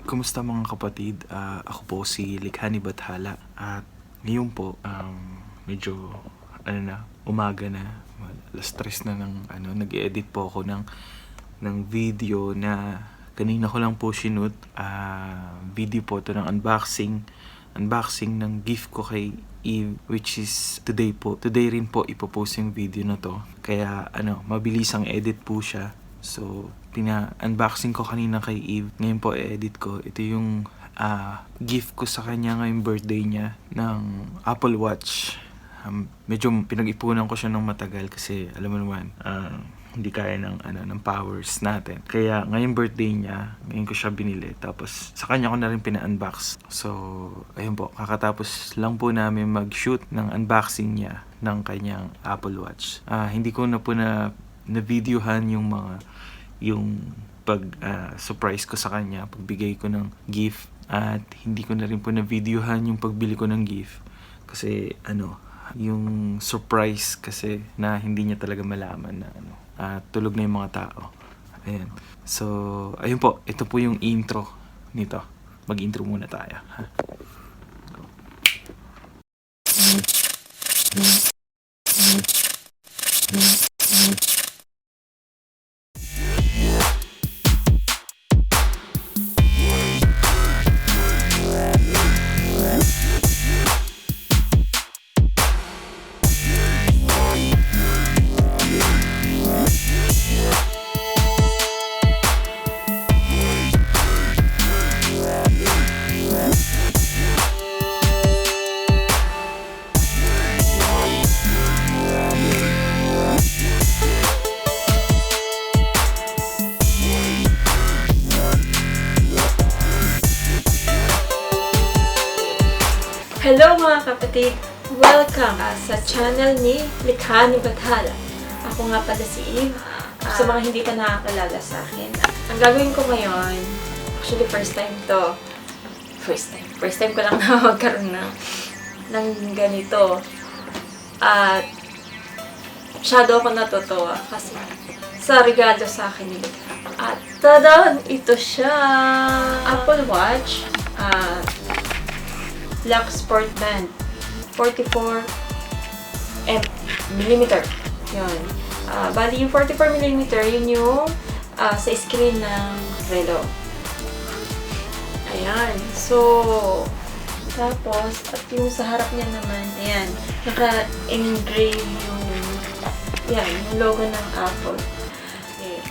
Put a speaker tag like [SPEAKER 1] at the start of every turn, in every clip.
[SPEAKER 1] Kumusta mga kapatid? Ako po si Likha at ngayon po medyo umaga na, alas 3 na ng nag-edit po ako ng video na kanina ko lang po sinut. Video po to ng unboxing ng gift ko kay Eve, which is today rin po ipopost yung video na to, kaya mabilis ang edit po siya. So unboxing ko kanina kay Eve, ngayon po i-edit ko. Ito yung gift ko sa kanya ngayong birthday niya ng Apple Watch. Medyo pinag-ipunan ko siya ng matagal kasi alam mo naman, hindi kaya ng powers natin. Kaya ngayong birthday niya, ngayon ko siya binili. Tapos sa kanya ko na rin pina-unbox. So ayun po, kakatapos lang po namin mag-shoot ng unboxing niya ng kanyang Apple Watch. Hindi ko na po na-videohan yung surprise ko sa kanya, pagbigay ko ng gift, at hindi ko na rin po na-videohan yung pagbili ko ng gift kasi yung surprise kasi na hindi niya talaga malaman na tulog na yung mga tao. Ayan. So, ayun po, ito po yung intro nito. Mag-intro muna tayo.
[SPEAKER 2] Hello mga kapatid! Welcome sa channel ni Likha. Ako nga pala si Eve. Sa mga hindi pa nakakalala sa akin, ang gagawin ko ngayon, actually first time ko lang na magkaroon ng ganito. At masyado ako natutuwa kasi sa regalo sa akin ni Likha. At tadaan! Ito siya! Apple Watch. Black Sport Band. 44 mm. Yun. Bali yung 44 mm, yun yung sa screen ng relo. Ayan. So, tapos, at yung sa harap niya naman, ayan, naka-engrave yung logo ng Apple. Okay.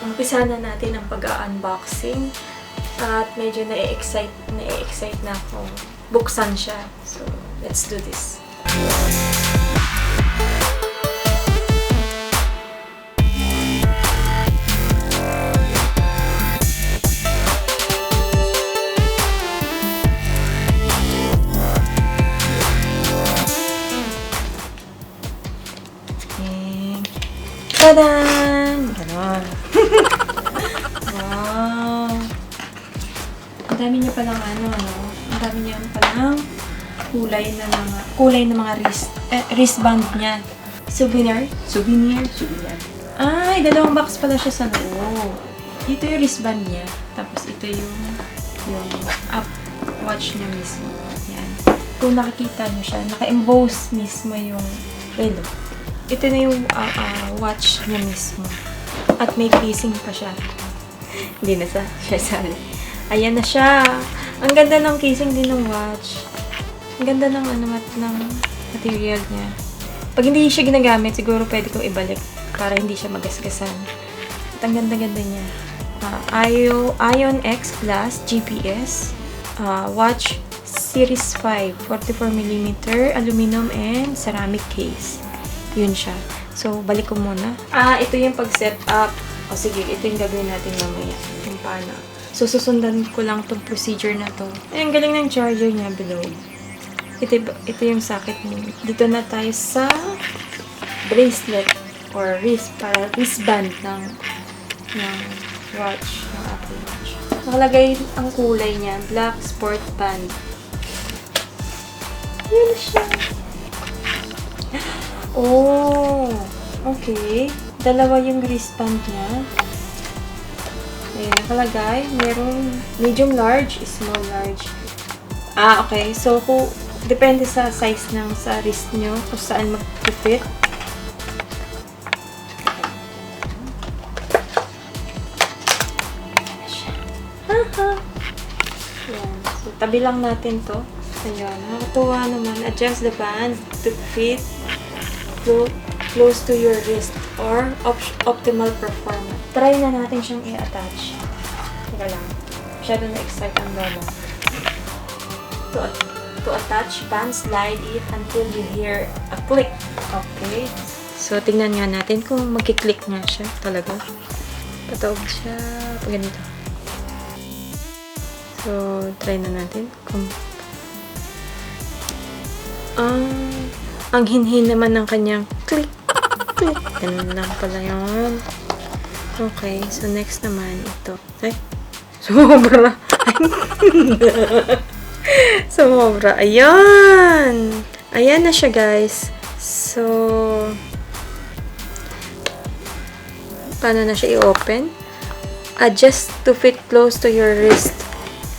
[SPEAKER 2] Umpisa na natin ang pag-unboxing. At medyo na-excite na akong buksan siya. So, let's do this. Tadaan! Ganon. Wow! Ang dami niya palang ang dami niya palang kulay na mga wristband niya. Souvenir. Ay, dalawang box pala siya sa loob. Ito yung wristband niya. Tapos ito yung watch niya mismo. Yan. Kung nakikita niyo siya, naka-emboss mismo yung relo. Ito na yung watch niya mismo. At may casing pa siya. Hindi na siya sali. Ayan na siya. Ang ganda ng casing din ng watch. Ang ganda ng ng material niya. Pag hindi siya ginagamit, siguro pwede kong ibalik para hindi siya magasgasan. At ang ganda-ganda niya. Ion X Glass GPS. Watch Series 5. 44 mm aluminum and ceramic case. Yun siya. So, balik ko muna. Ito yung pag-set up. O sige, ito yung gagawin natin mamaya. Yung paano. So, susundan ko lang itong procedure na to. Ay, ang galing ng charger niya below. Ito yung socket niya. Dito na tayo sa bracelet or wristband ng watch, ng Apple Watch. Nakalagay ang kulay niya, Black Sport Band. Yun siya. Oh, okay. Dalawa yung wristband niya. Ayan, nakalagay. Merong medium large, small large. Okay. So, depende sa size ng sa wrist nyo kung saan mag-fit. Ayan. So, tabi lang natin to. Ayan. Nakakatuwa naman. Adjust the band to fit close to your wrist or optimal performance. Try na natin siyang i-attach. Teka lang. Masyado na-excite ang lola. To attach, band slide it until you hear a click. Okay. So, tingnan nga natin kung magkiklick nga siya talaga. Patawag siya. Pag ganito. So, try na natin kung ang hinhin naman ng kanyang click. Ganun lang pala yun. Okay, so next naman ito. Ay, sobra. Sobra. Ayan! Ayan na siya, guys. So, paano na siya i-open? Adjust to fit close to your wrist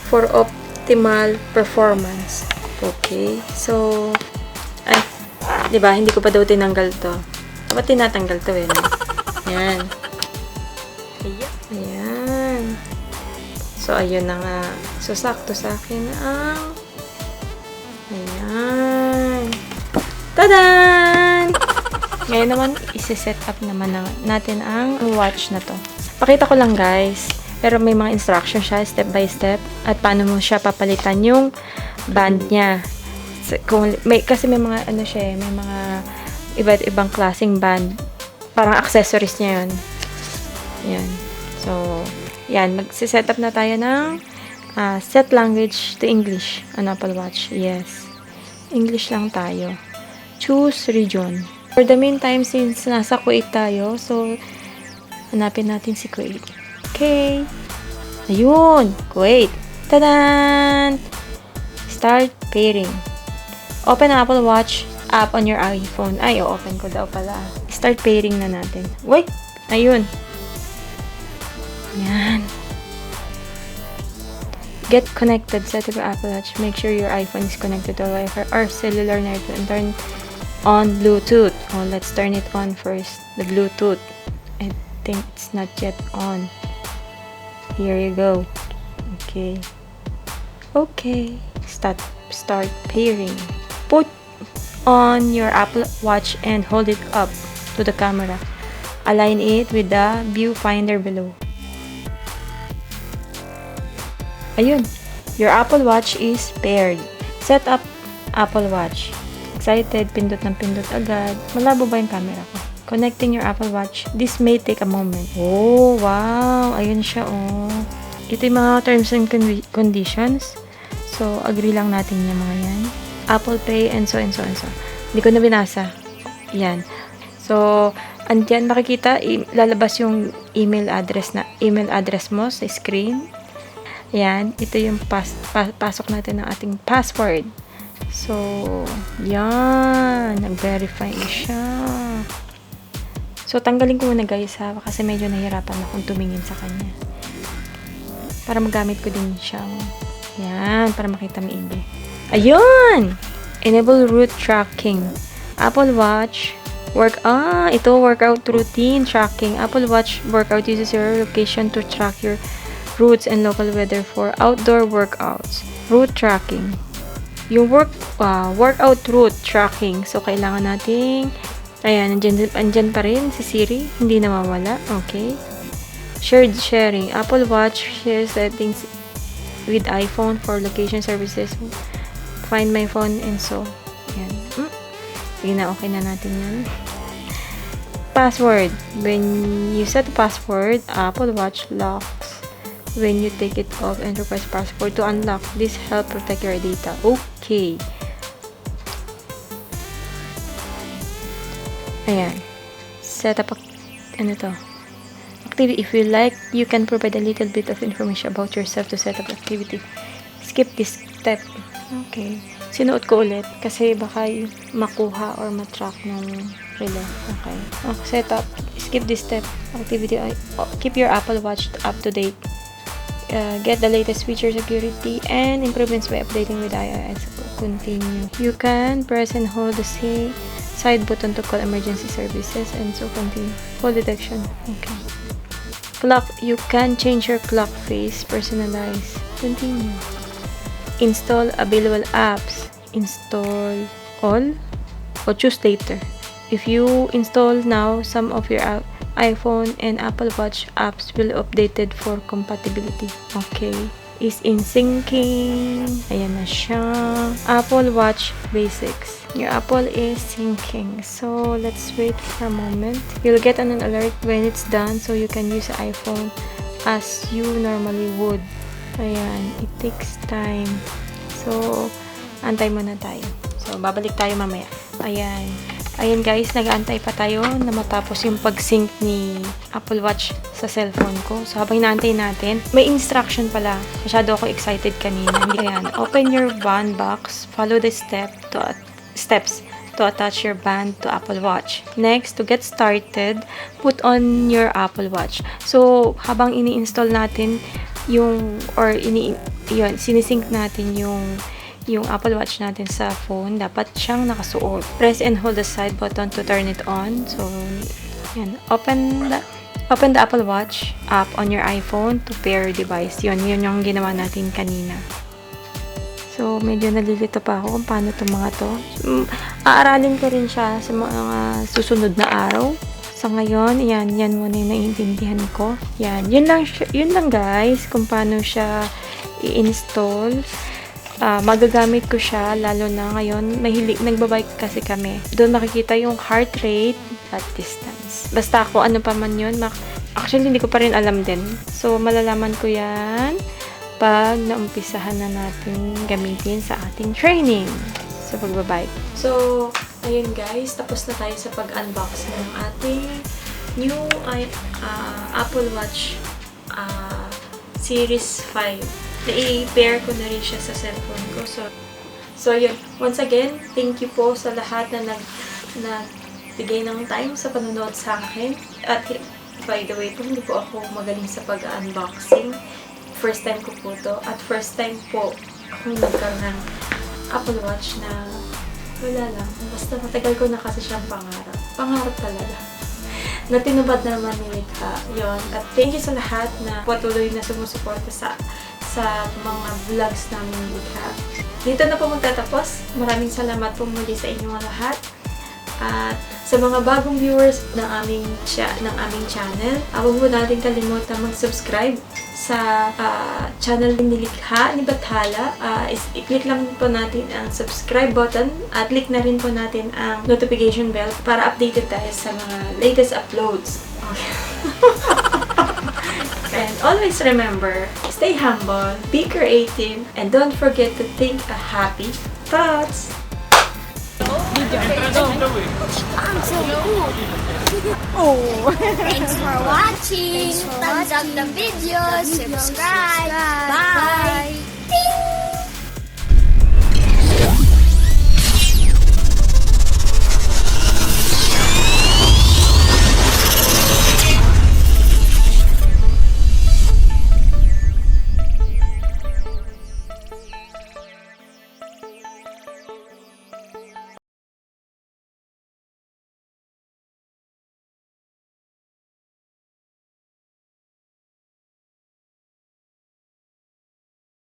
[SPEAKER 2] for optimal performance. Okay. So, ay, diba? Hindi ko pa daw tinanggal to. Dapat tinatanggal to eh. No? Ayan. Ayan. So, ayun na nga. So, sakto sa akin ang ayan. Tadan! Ngayon naman, isi-set up naman natin ang watch na to. Pakita ko lang, guys. Pero may mga instruction siya, step by step. At paano mo siya papalitan yung band niya. Kasi may mga, ano siya may mga iba't ibang klaseng band. Parang accessories niya yun. Yan. So, yan. Mag-set up na tayo ng set language to English. An Apple Watch. Yes. English lang tayo. Choose region. For the meantime, since nasa Kuwait tayo, so, hanapin natin si Kuwait. Okay. Ayun. Kuwait. Tadan! Start pairing. Open Apple Watch app on your iPhone. Ay, open ko daw pala. Start pairing na natin. Wait! Ayun. Yan. Get connected. Set up your Apple Watch. Make sure your iPhone is connected to Wi-Fi or cellular network and turn on Bluetooth. Oh, let's turn it on first. The Bluetooth. I think it's not yet on. Here you go. Okay. Okay. Start pairing. Put on your Apple Watch and hold it up to the camera. Align it with the viewfinder below. Ayun. Your Apple Watch is paired. Set up Apple Watch. Excited? Pindot ng pindot agad. Malabo ba yung camera ko? Connecting your Apple Watch. This may take a moment. Oh, wow. Ayun siya, oh. Ito yung mga terms and conditions. So, agree lang natin yung mga yan. Apple Pay and so and so and so. Hindi ko na binasa. Yan. So, andyan makikita, lalabas yung email address mo sa screen. Yan. Ito yung pasok natin ng ating password. So, yan. Nag-verify siya. So, tanggalin ko muna guys ha, kasi medyo nahirapan akong tumingin sa kanya. Para magamit ko din siyang, yan, para makita maigi. Ayun! Enable route tracking. Apple Watch ito workout routine tracking. Apple Watch workout uses your location to track your routes and local weather for outdoor workouts. Route tracking. Yung workout route tracking. So, kailangan nating ayan, andyan pa rin si Siri. Hindi nawawala. Okay. Sharing. Apple Watch share settings with iPhone for location services. Find my phone and so. Yan. Sige na, okay na natin yan. Password. When you set the password, Apple Watch locks when you take it off and request password to unlock. This help protect your data. Okay. Ayan. Set up ano to? Activity. If you like, you can provide a little bit of information about yourself to set up activity. Skip this step. Okay. Sinuot ko ulit kasi baka makuha or matrack ng relay. Okay. Set up skip this step. Activity, keep your Apple Watch up to date. Get the latest feature, security, and improvements by updating with iOS. Continue. You can press and hold the side button to call emergency services, and so continue. Fall detection. Okay. Clock. You can change your clock face, personalize. Continue. Install available apps. Install all or choose later. If you install now, some of your iPhone and Apple Watch apps will be updated for compatibility. Okay. Is in syncing. Ayan na siya. Apple Watch Basics. Your Apple is syncing. So, let's wait for a moment. You'll get an alert when it's done, so you can use the iPhone as you normally would. Ayan. It takes time. So, antay muna tayo. So, babalik tayo mamaya. Ayan. Ayan guys, nag-aantay pa tayo na matapos yung pag-sync ni Apple Watch sa cellphone ko. So, habang inaantay natin, may instruction pala. Masyado ako excited kanina. Hindi yan. Open your band box. Follow the steps to attach your band to Apple Watch. Next, to get started, put on your Apple Watch. So, habang ini-install natin sinisync natin yung Apple Watch natin sa phone, dapat siyang nakasuot. Press and hold the side button to turn it on. So, yan. Open the Apple Watch app on your iPhone to pair your device. Yun yung ginawa natin kanina. So, medyo nalilito pa ako kung paano itong mga to. Aaralin ko rin siya sa mga susunod na araw. Sa ngayon, yan muna yung naiintindihan ko. Yan, yun lang guys, kung paano siya i-install. Magagamit ko siya, lalo na ngayon, nagbabike kasi kami. Doon makikita yung heart rate at distance. Basta ako, ano pa man yun, actually, hindi ko pa rin alam din. So, malalaman ko yan pag naumpisahan na natin gamitin sa ating training sa pagbabike. So, ayun guys, tapos na tayo sa pag-unbox ng ating new Apple Watch Series 5. Na-i-pair ko na rin siya sa cellphone ko. So yun. Once again, thank you po sa lahat na nagbigay ng time sa panonood sa akin. At by the way po, hindi po ako magaling sa pag-unboxing. First time ko po to. At first time po akong nagkaroon ng Apple Watch na wala lang. Basta matagal ko na kasi siyang pangarap. Pangarap talaga. Na tinubad naman ni Likha. Yun. At thank you sa lahat na patuloy na sumusuporta sa mga vlogs namin ni Likha. Dito na po magtatapos. Maraming salamat po muli sa inyong lahat. At sa mga bagong viewers ng aming channel, huwag po natin kalimutan mag-subscribe sa channel ni Likha, ni Bathala. I-click lang po natin ang subscribe button at click na rin po natin ang notification bell para updated tayo sa mga latest uploads. Okay. And always remember, stay humble, be creative, and don't forget to think a happy thoughts.
[SPEAKER 3] I'm so cool. Oh. Thanks for watching. Thumbs up the video. Subscribe. Bye.